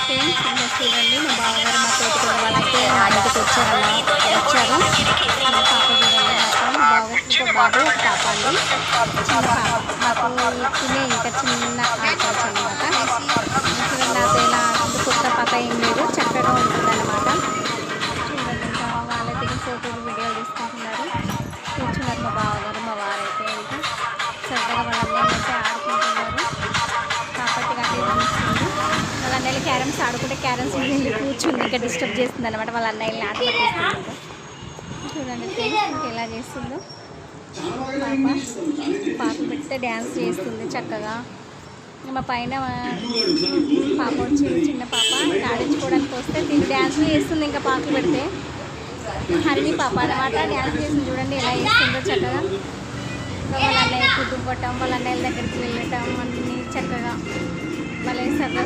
Friends ఇంకా చూడండి మా బావగారు మా తోటి కూడా వాళ్ళైతే నా ఇంటికి వచ్చారు. మా పాప చూడండి మాత్రం మా బావగారికి ఒక బాబు ఒక పాప అండి. చిన్న పాప మాకు తినే ఇంకా చిన్న ఆడపడుచు అనమాట. చూడండి నాతో ఇలా కొత్త పాత ఏం లేదు, చక్కగా ఉంటుంది అనమాట. చూడండి ఇంకా వాళ్ళైతే ఇంకా ఫోటోలు వీడియోలు తీసుకుంటున్నారు. కూర్చున్నారు మా బావగారు మా వారైతే ఇంకా సరదాగా వాళ్ళందరూ అయితే ఆడుకుంటున్నారు. కాబట్టి అదే చూస్తుంది. వాళ్ళ అన్నయ్యలు క్యారమ్స్ ఆడుకుంటే క్యారమ్స్ వెళ్ళి కూర్చుంది, ఇంకా డిస్టర్బ్ చేస్తుంది అనమాట. వాళ్ళ అన్నయ్యని ఆట పట్టిస్తుంది. చూడండి ఫ్రెండ్స్ ఇంకా ఎలా చేస్తుందో పాప పెడితే డ్యాన్స్ చేస్తుంది చక్కగా. మా పైన పాప వచ్చి చిన్న పాప ఆడించుకోవడానికి వస్తే దీన్ని డ్యాన్స్ చేస్తుంది. ఇంకా పాప పెడితే హరిణి పాప అనమాట డ్యాన్స్ చేస్తుంది. చూడండి ఎలా చేస్తుందో చక్కగా. వాళ్ళ అన్నయ్య కుటుంబం వాళ్ళ అన్నయ్యల దగ్గరికి వెళ్ళటం అన్నీ చక్కగా వాళ్ళ సరదా